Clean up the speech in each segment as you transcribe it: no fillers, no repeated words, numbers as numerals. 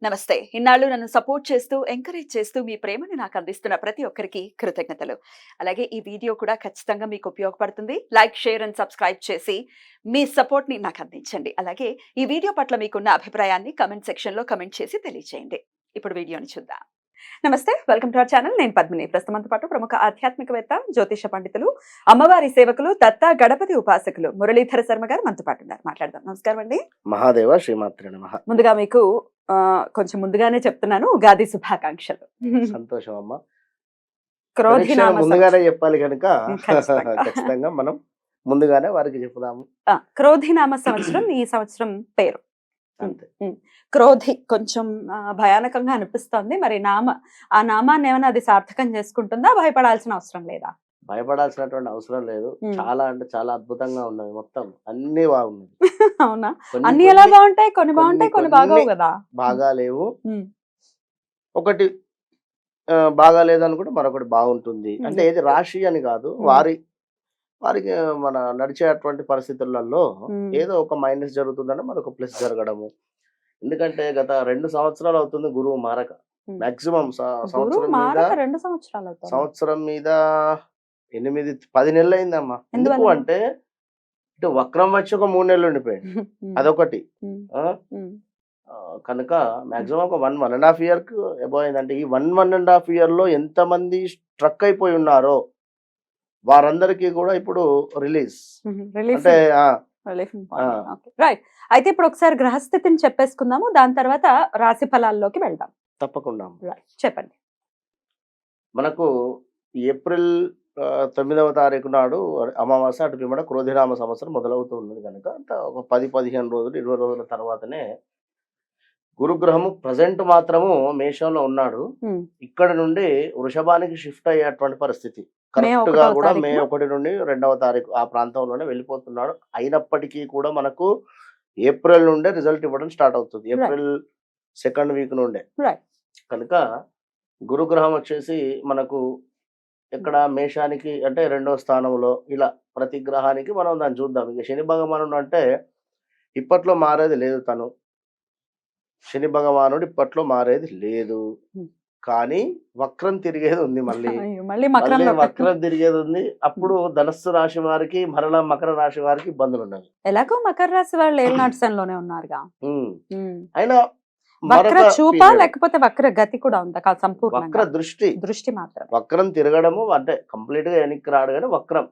నమస్తే. ఇన్నాళ్ళు నన్ను సపోర్ట్ చేస్తూ, ఎంకరేజ్ చేస్తూ మీ ప్రేమను నాకు అందిస్తున్న ప్రతి ఒక్కరికి కృతజ్ఞతలు. అలాగే ఈ వీడియో కూడా ఖచ్చితంగా మీకు ఉపయోగపడుతుంది. లైక్, షేర్ అండ్ సబ్స్క్రైబ్ చేసి మీ సపోర్ట్‌ని నాకు అందించండి. అలాగే ఈ వీడియో పట్ల మీకున్న అభిప్రాయాన్ని కామెంట్ సెక్షన్‌లో కామెంట్ చేసి తెలియజేయండి. ఇప్పుడు వీడియోని చూద్దాం. నమస్తే. Welcome to our channel. నేను పద్మిని. ప్రస్తుతం మనతో పాటు ప్రముఖ ఆధ్యాత్మికవేత్త, జ్యోతిష పండితులు, అమ్మవారి సేవకులు, దత్త గణపతి ఉపాసకులు మురళీధర శర్మ గారు మనతో పాటు ఉన్నారు. మాట్లాడదాం. నమస్కారం అండి. మహాదేవ శ్రీమాత్రే నమః. ముందుగా మీకు కొంచెం ముందుగానే చెప్తున్నాను, ఉగాది శుభాకాంక్షలు. సంతోషం అమ్మ. క్రోధినామ ముందుగానే చెప్పాలి కనుక ఖచ్చితంగా. ఖచ్చితంగా మనం ముందుగానే వారికి చెప్పుదాము. క్రోధినామ సంవత్సరం ఈ సంవత్సరం పేరు. అంతే. క్రోధి కొంచెం భయానకంగా అనిపిస్తోంది. మరి ఆ నామాన్ని ఏమైనా అది సార్థకం చేసుకుంటుందా? భయపడాల్సిన అవసరం లేదా? భయపడాల్సినటువంటి అవసరం లేదు. చాలా అంటే చాలా అద్భుతంగా ఉన్నది. మొత్తం అన్ని బాగున్నది. అవునా? అన్ని ఎలా బాగుంటాయి? కొన్ని బాగుంటాయి, కొన్ని బాగోవు కదా. బాగా లేవు. ఒకటి బాగా లేదనుకుంటే మరొకటి బాగుంటుంది. అంటే ఏది రాశి అని కాదు, వారికి మన నడిచేటువంటి పరిస్థితులలో ఏదో ఒక మైనస్ జరుగుతుందంటే మరొక ప్లస్ జరగడము. ఎందుకంటే గత 2 సంవత్సరాలు అవుతుంది గురువు మారక. మాక్సిమం సంవత్సరం మీద 8-10 నెలలు అయిందమ్మా. ఎందుకు అంటే ఇటు వక్రం వచ్చి ఒక 3 నెలలు ఉండిపోయింది. అదొకటి. కనుక మాక్సిమం ఒక 1.5 year అబౌవ్ అయిందంటే ఈ 1.5 year లో ఎంతమంది స్ట్రక్ అయిపోయి ఉన్నారో వారందరికీ కూడా ఇప్పుడు రిలీజ్ అంటే రైట్. అయితే ఇప్పుడు ఒకసారి గ్రహస్థితిని చెప్పేసుకుందాము, దాని తర్వాత రాశి ఫలాల్లోకి వెళ్దాం. తప్పకుండా చెప్పండి. మనకు ఏప్రిల్ 9వ తారీఖు నాడు అమావాస్య, అటు పిమ్మట క్రోధినామ సంవత్సరం మొదలవుతూ ఉన్నది కనుక ఒక 10-15 రోజులు 20 రోజుల తర్వాతనే గురుగ్రహము ప్రజెంట్ మాత్రము మేషంలో ఉన్నాడు. ఇక్కడ నుండి వృషభానికి షిఫ్ట్ అయ్యేటువంటి పరిస్థితి. కరెక్ట్ గా కూడా మే 1 నుండి 2వ తారీఖు ఆ ప్రాంతంలోనే వెళ్ళిపోతున్నాడు. అయినప్పటికీ కూడా మనకు ఏప్రిల్ నుండే రిజల్ట్ ఇవ్వడం స్టార్ట్ అవుతుంది. ఏప్రిల్ 2nd వీక్ నుండే. కనుక గురుగ్రహం వచ్చేసి మనకు ఇక్కడ మేషానికి అంటే 2వ స్థానంలో, ఇలా ప్రతి గ్రహానికి మనం దాన్ని చూద్దాం. ఇక శని భగవానుడు అంటే ఇప్పట్లో మారేది లేదు. శని భగవానుడు ఇప్పట్లో మారేది లేదు, కానీ వక్రం తిరిగేది ఉంది. మళ్ళీ వక్రం తిరిగేది ఉంది. అప్పుడు ధనస్సు రాశి వారికి మరలా మకర రాశి వారికి ఇబ్బందులు ఉన్నాయి. ఎలాగో మకర రాశి వాళ్ళు ఏళ్ళనాటిసంలోనే ఉన్నారుగా. అయినా వక్ర చూప లేకపోతే వక్ర గతి కూడా ఉందా? సంపూర్ణ వక్ర దృష్టి మాత్రం. వక్రం తిరగడము అంటే కంప్లీట్ గా వెనక్కి రాడు కానీ వక్రం.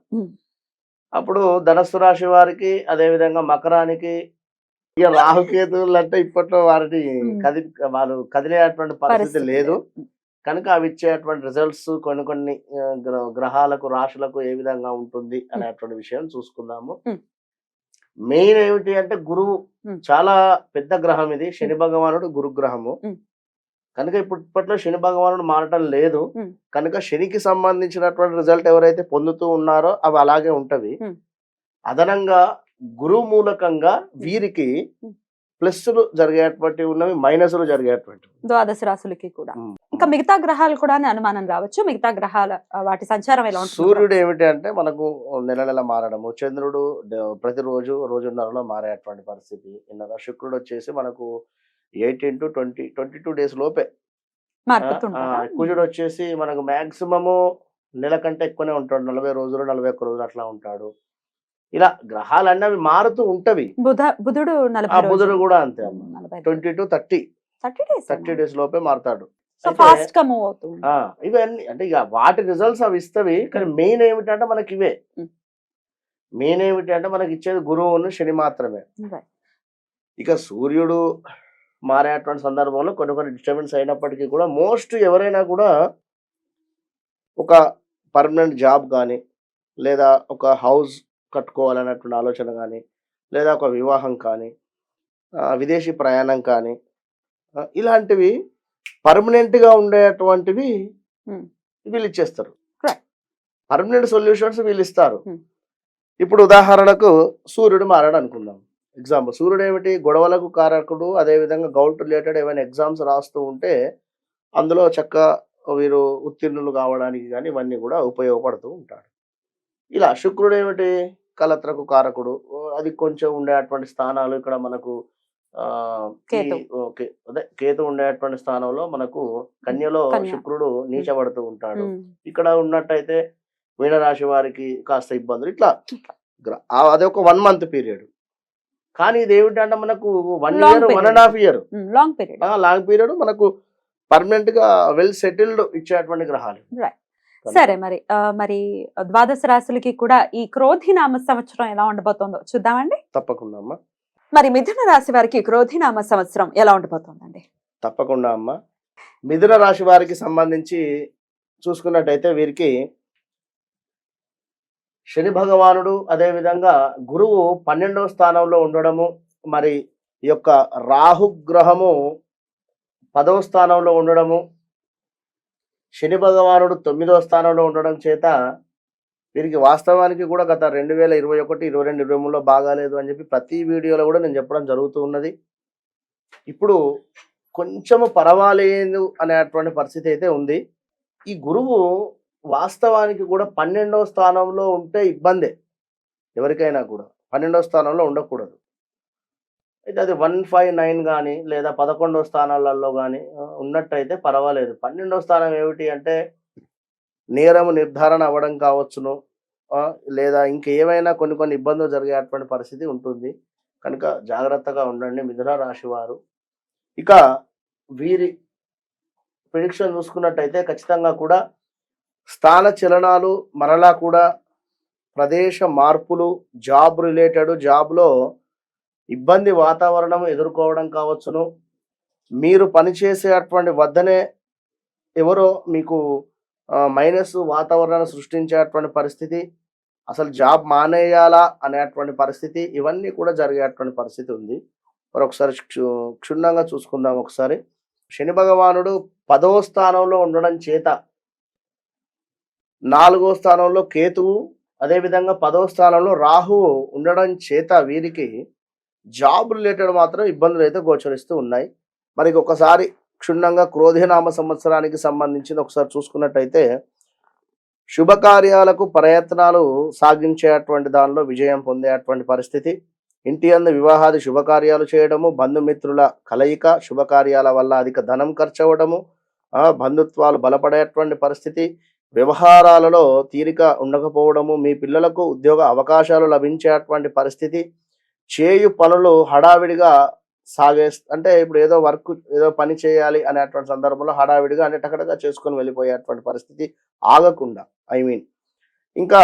అప్పుడు ధనస్సు రాశి వారికి, అదే విధంగా మకరానికి, ఇక రాహుకేతువులు అంటే ఇప్పట్లో వారిని వారు కదిలేటువంటి పరిస్థితి లేదు కనుక అవి ఇచ్చేటువంటి రిజల్ట్స్ కొన్ని గ్రహాలకు, రాశులకు ఏ విధంగా ఉంటుంది అనేటువంటి విషయం చూసుకుందాము. మెయిన్ ఏమిటి అంటే గురువు చాలా పెద్ద గ్రహం ఇది. శని భగవానుడు గురుగ్రహము కనుక ఇప్పట్లో శని భగవానుడు మారటం లేదు కనుక శనికి సంబంధించినటువంటి రిజల్ట్ ఎవరైతే పొందుతూ ఉన్నారో అవి అలాగే ఉంటవి. అదనంగా గురువు మూలకంగా వీరికి ప్లస్లు జరిగేటువంటి ఉన్నవి, మైనస్లు జరిగేటువంటి ద్వాదశ రాశులకి కూడా. ఇంకా మిగతా గ్రహాలు కూడా అనుమానం రావచ్చు. మిగతా గ్రహాల వాటి సంచారం ఎలా ఉంటుంది? సూర్యుడు ఏమిటి అంటే మనకు నెల మారడము, చంద్రుడు ప్రతిరోజు రోజున్నరలో మారేటువంటి పరిస్థితి. శుక్రుడు వచ్చేసి మనకు 18 to 22 days లోపే. కుజుడు వచ్చేసి మనకు మాక్సిమము నెల కంటే ఎక్కువనే ఉంటాడు. 40 రోజులు 41 రోజులు అట్లా ఉంటాడు. ఇలా గ్రహాలన్నీ అవి మారుతూ ఉంటవి. బుధుడు కూడా అంతే. 20 to 30 days లోపే మారుతాడు. ఇవన్నీ అంటే ఇక వాటి రిజల్ట్స్ అవి ఇస్తవి. కానీ మెయిన్ ఏమిటంటే మనకి ఇవే. మెయిన్ ఏమిటి అంటే మనకి ఇచ్చేది గురువును శని మాత్రమే. ఇక సూర్యుడు మారేటువంటి సందర్భంలో కొన్ని డిస్టర్బెన్స్ అయినప్పటికీ కూడా మోస్ట్ ఎవరైనా కూడా ఒక పర్మనెంట్ జాబ్ కానీ, లేదా ఒక హౌస్ కట్టుకోవాలన్నటువంటి ఆలోచన కానీ, లేదా ఒక వివాహం కానీ, విదేశీ ప్రయాణం కానీ, ఇలాంటివి పర్మనెంట్గా ఉండేటువంటివి వీళ్ళు ఇచ్చేస్తారు. పర్మనెంట్ సొల్యూషన్స్ వీళ్ళు ఇస్తారు. ఇప్పుడు ఉదాహరణకు సూర్యుడు మారాడు అనుకుందాం. ఎగ్జాంపుల్, సూర్యుడు ఏమిటి? గొడవలకు కారకుడు. అదేవిధంగా గౌట్ రిలేటెడ్ ఏమైనా ఎగ్జామ్స్ రాస్తూ ఉంటే అందులో చక్కగా వీరు ఉత్తీర్ణులు కావడానికి కానీ ఇవన్నీ కూడా ఉపయోగపడుతూ ఉంటాడు. ఇలా శుక్రుడు ఏమిటి? కలత్రకు కారకుడు. అది కొంచెం ఉండేటువంటి స్థానాలు ఇక్కడ మనకు ఆ, ఈ కేతు. ఓకే అదే కేతు ఉండేటువంటి స్థానంలో మనకు కన్యలో కన్య. శుక్రుడు నీచబడుతూ ఉంటాడు. ఉమ్. ఇక్కడ ఉన్నట్టయితే మీనరాశి వారికి కాస్త ఇబ్బందులు ఇట్లా అదొక 1 మంత్ పీరియడ్. కానీ ఇది ఏమిటంటే మనకు 1 Long year, period. 1.5 year long period. Long period మనకు పర్మనెంట్ గా వెల్ సెటిల్డ్ ఇచ్చేటువంటి గ్రహాలు. రైట్. కనుక సరే మరి ద్వాదశ రాశులకి కూడా ఈ క్రోధినామ సంవత్సరం ఎలా ఉండబోతుందో చూద్దామండి. తప్పకుండా అమ్మా, మరి మిథున రాశి వారికి క్రోధినామ సంవత్సరం ఎలా ఉండబోతోందండి? తప్పకుండా అమ్మా. మిథున రాశి వారికి సంబంధించి చూసుకున్నట్టయితే వీరికి శని భగవానుడు అదే విధంగా గురువు 12వ స్థానంలో ఉండడము, మరి ఈ యొక్క రాహుగ్రహము 10వ స్థానంలో ఉండడము, శని భగవానుడు 9వ స్థానంలో ఉండడం చేత వీరికి వాస్తవానికి కూడా గత 2021, 22, 23లో బాగాలేదు అని చెప్పి ప్రతి వీడియోలో కూడా నేను చెప్పడం జరుగుతూ ఉన్నది. ఇప్పుడు కొంచెము పర్వాలేదు అనేటువంటి పరిస్థితి అయితే ఉంది. ఈ గురువు వాస్తవానికి కూడా 12వ స్థానంలో ఉంటే ఇబ్బందే, ఎవరికైనా కూడా 12వ స్థానంలో ఉండకూడదు. అయితే అది 159 కానీ లేదా 11వ స్థానాలలో కానీ ఉన్నట్టయితే పర్వాలేదు. 12వ స్థానం ఏమిటి అంటే నేరము నిర్ధారణ అవ్వడం కావచ్చును, లేదా ఇంకేమైనా కొన్ని ఇబ్బందులు జరిగేటువంటి పరిస్థితి ఉంటుంది. కనుక జాగ్రత్తగా ఉండండి మిథున రాశి వారు. ఇక వీరి ప్రిడిక్షన్ చూసుకున్నట్టయితే ఖచ్చితంగా కూడా స్థాన చలనాలు, మరలా కూడా ప్రదేశ మార్పులు, జాబ్ రిలేటెడ్ జాబ్లో ఇబ్బంది వాతావరణం ఎదుర్కోవడం కావచ్చును, మీరు పనిచేసేటువంటి వద్దనే ఎవరో మీకు మైనస్ వాతావరణాన్ని సృష్టించేటువంటి పరిస్థితి, అసలు జాబ్ మానేయాలా అనేటువంటి పరిస్థితి, ఇవన్నీ కూడా జరిగేటువంటి పరిస్థితి ఉంది. మరి ఒకసారి క్షుణ్ణంగా చూసుకుందాం. ఒకసారి శని భగవానుడు 10వ స్థానంలో ఉండడం చేత, 4వ స్థానంలో కేతువు, అదేవిధంగా 10వ స్థానంలో రాహువు ఉండడం చేత వీరికి జాబ్ రిలేటెడ్ మాత్రం ఇబ్బందులు అయితే గోచరిస్తూ ఉన్నాయి. మరి ఒకసారి క్షుణ్ణంగా క్రోధినామ సంవత్సరానికి సంబంధించింది ఒకసారి చూసుకున్నట్టయితే శుభకార్యాలకు ప్రయత్నాలు సాగించేటువంటి దానిలో విజయం పొందేటువంటి పరిస్థితి, ఇంటి అందు వివాహాది శుభకార్యాలు చేయడము, బంధుమిత్రుల కలయిక, శుభకార్యాల వల్ల అధిక ధనం ఖర్చు అవ్వడము, బంధుత్వాలు బలపడేటువంటి పరిస్థితి, వ్యవహారాలలో తీరిక ఉండకపోవడము, మీ పిల్లలకు ఉద్యోగ అవకాశాలు లభించేటువంటి పరిస్థితి, చేయు పనులు హడావిడిగా అంటే ఇప్పుడు ఏదో వర్క్ ఏదో పని చేయాలి అనేటువంటి సందర్భంలో హడావిడిగా అంటే టకటగా చేసుకొని వెళ్ళిపోయేటువంటి పరిస్థితి ఆగకుండా, ఇంకా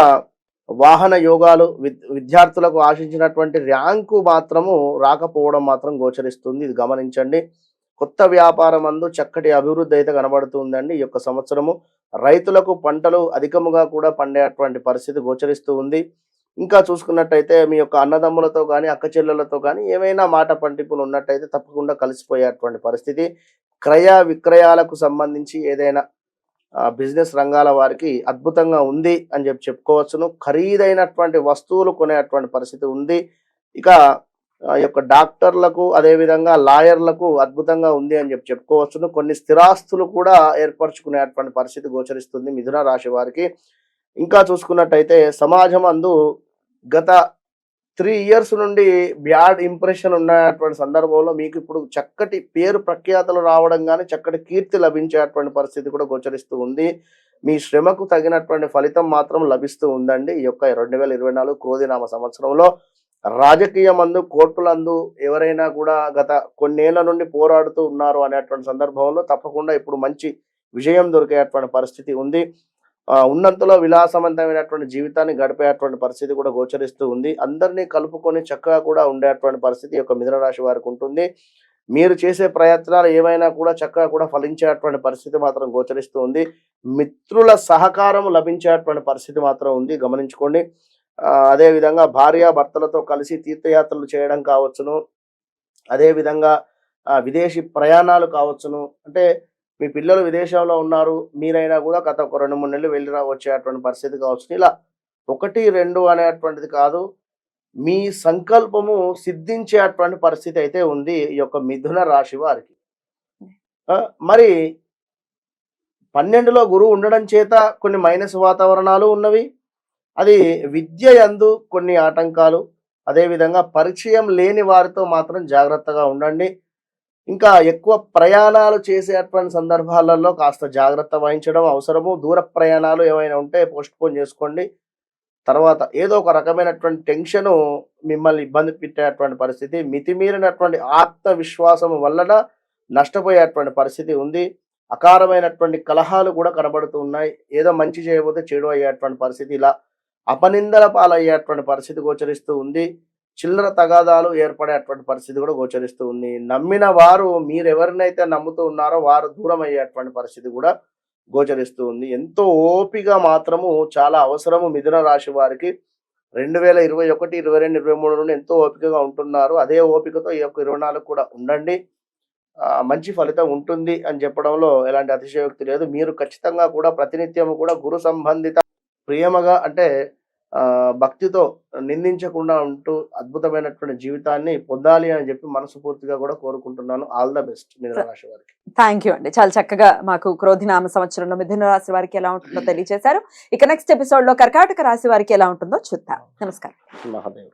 వాహన యోగాలు, విద్యార్థులకు ఆశించినటువంటి ర్యాంకు మాత్రము రాకపోవడం మాత్రం గోచరిస్తుంది. ఇది గమనించండి. కొత్త వ్యాపారం అందు చక్కటి అభివృద్ధి అయితే కనబడుతుందండి ఈ యొక్క సంవత్సరము. రైతులకు పంటలు అధికముగా కూడా పండేటువంటి పరిస్థితి గోచరిస్తూ ఉంది. ఇంకా చూసుకున్నట్టయితే మీ యొక్క అన్నదమ్ములతో కానీ అక్క చెల్లెలతో కానీ ఏమైనా మాట పంటింపులు ఉన్నట్టయితే తప్పకుండా కలిసిపోయేటువంటి పరిస్థితి. క్రయ విక్రయాలకు సంబంధించి ఏదైనా బిజినెస్ రంగాల వారికి అద్భుతంగా ఉంది అని చెప్పుకోవచ్చును. ఖరీదైనటువంటి వస్తువులు కొనేటువంటి పరిస్థితి ఉంది. ఇక ఈ యొక్క డాక్టర్లకు అదేవిధంగా లాయర్లకు అద్భుతంగా ఉంది అని చెప్పుకోవచ్చును. కొన్ని స్థిరాస్తులు కూడా ఏర్పరచుకునేటువంటి పరిస్థితి గోచరిస్తుంది మిథున రాశి వారికి. ఇంకా చూసుకున్నట్టయితే సమాజం అందు గత 3 ఇయర్స్ నుండి బ్యాడ్ ఇంప్రెషన్ ఉన్నటువంటి సందర్భంలో మీకు ఇప్పుడు చక్కటి పేరు ప్రఖ్యాతలు రావడం కానీ చక్కటి కీర్తి లభించేటువంటి పరిస్థితి కూడా గోచరిస్తూ ఉంది. మీ శ్రమకు తగినటువంటి ఫలితం మాత్రం లభిస్తూ ఉందండి ఈ యొక్క 2024 క్రోధినామ సంవత్సరంలో. రాజకీయమందు కోర్టులందు ఎవరైనా కూడా గత కొన్నేళ్ల నుండి పోరాడుతూ ఉన్నారు అనేటువంటి సందర్భంలో తప్పకుండా ఇప్పుడు మంచి విజయం దొరికేటువంటి పరిస్థితి ఉంది. ఉన్నంతలో విలాసవంతమైనటువంటి జీవితాన్ని గడిపేటువంటి పరిస్థితి కూడా గోచరిస్తూ ఉంది. అందరినీ కలుపుకొని చక్కగా కూడా ఉండేటువంటి పరిస్థితి యొక్క మిథున రాశి వారికి ఉంటుంది. మీరు చేసే ప్రయత్నాలు ఏమైనా కూడా చక్కగా కూడా ఫలించేటువంటి పరిస్థితి మాత్రం గోచరిస్తూ ఉంది. మిత్రుల సహకారం లభించేటువంటి పరిస్థితి మాత్రం ఉంది, గమనించుకోండి. అదేవిధంగా భార్యాభర్తలతో కలిసి తీర్థయాత్రలు చేయడం కావచ్చును, అదేవిధంగా విదేశీ ప్రయాణాలు కావచ్చును. అంటే మీ పిల్లలు విదేశంలో ఉన్నారు, మీరైనా కూడా గత ఒక 2-3 నెలలు వెళ్ళి వచ్చేటువంటి పరిస్థితి కావచ్చు. ఇలా 1, 2 అనేటువంటిది కాదు, మీ సంకల్పము సిద్ధించేటువంటి పరిస్థితి అయితే ఉంది ఈ యొక్క మిథున రాశి వారికి. మరి 12లో గురువు ఉండడం చేత కొన్ని మైనస్ వాతావరణాలు ఉన్నవి. అది విద్య యందు కొన్ని ఆటంకాలు, అదేవిధంగా పరిచయం లేని వారితో మాత్రం జాగ్రత్తగా ఉండండి. ఇంకా ఎక్కువ ప్రయాణాలు చేసేటువంటి సందర్భాలలో కాస్త జాగ్రత్త వహించడం అవసరము. దూర ప్రయాణాలు ఏమైనా ఉంటే పోస్ట్‌పోన్ చేసుకోండి. తర్వాత ఏదో ఒక రకమైనటువంటి టెన్షను మిమ్మల్ని ఇబ్బంది పెట్టేటువంటి పరిస్థితి, మితిమీరినటువంటి ఆత్మవిశ్వాసం వలన నష్టపోయేటువంటి పరిస్థితి ఉంది. అకారమైనటువంటి కలహాలు కూడా కనబడుతూ ఉన్నాయి. ఏదో మంచి చేయబోతే చెడు అయ్యేటువంటి పరిస్థితి, ఇలా అపనిందల పాలయ్యేటువంటి పరిస్థితి గోచరిస్తూ ఉంది. చిల్లర తగాదాలు ఏర్పడేటువంటి పరిస్థితి కూడా గోచరిస్తూ ఉంది. నమ్మిన వారు మీరెవరినైతే నమ్ముతూ ఉన్నారో వారు దూరం అయ్యేటువంటి పరిస్థితి కూడా గోచరిస్తూ ఉంది. ఎంతో ఓపిక మాత్రము చాలా అవసరము మిథున రాశి వారికి. 2021, 22, 23 నుండి ఎంతో ఓపికగా ఉంటున్నారు. అదే ఓపికతో ఈ యొక్క 24 కూడా ఉండండి. మంచి ఫలితం ఉంటుంది అని చెప్పడంలో ఎలాంటి అతిశయోక్తి లేదు. మీరు ఖచ్చితంగా కూడా ప్రతినిత్యము కూడా గురు సంబంధిత ప్రేమగా అంటే భక్తితో నిందించకుండా ఉంటూ అద్భుతమైనటువంటి జీవితాన్ని పొందాలి అని చెప్పి మనస్ఫూర్తిగా కూడా కోరుకుంటున్నాను. ఆల్ ద బెస్ట్ మిథున రాశి వారికి. థ్యాంక్ యూ అండి. చాలా చక్కగా మాకు క్రోధినామ సంవత్సరంలో మిథున రాశి వారికి ఎలా ఉంటుందో తెలియజేశారు. ఇక నెక్స్ట్ ఎపిసోడ్ లో కర్కాటక రాశి వారికి ఎలా ఉంటుందో చూద్దాం. నమస్కారం. మహాదేవ్.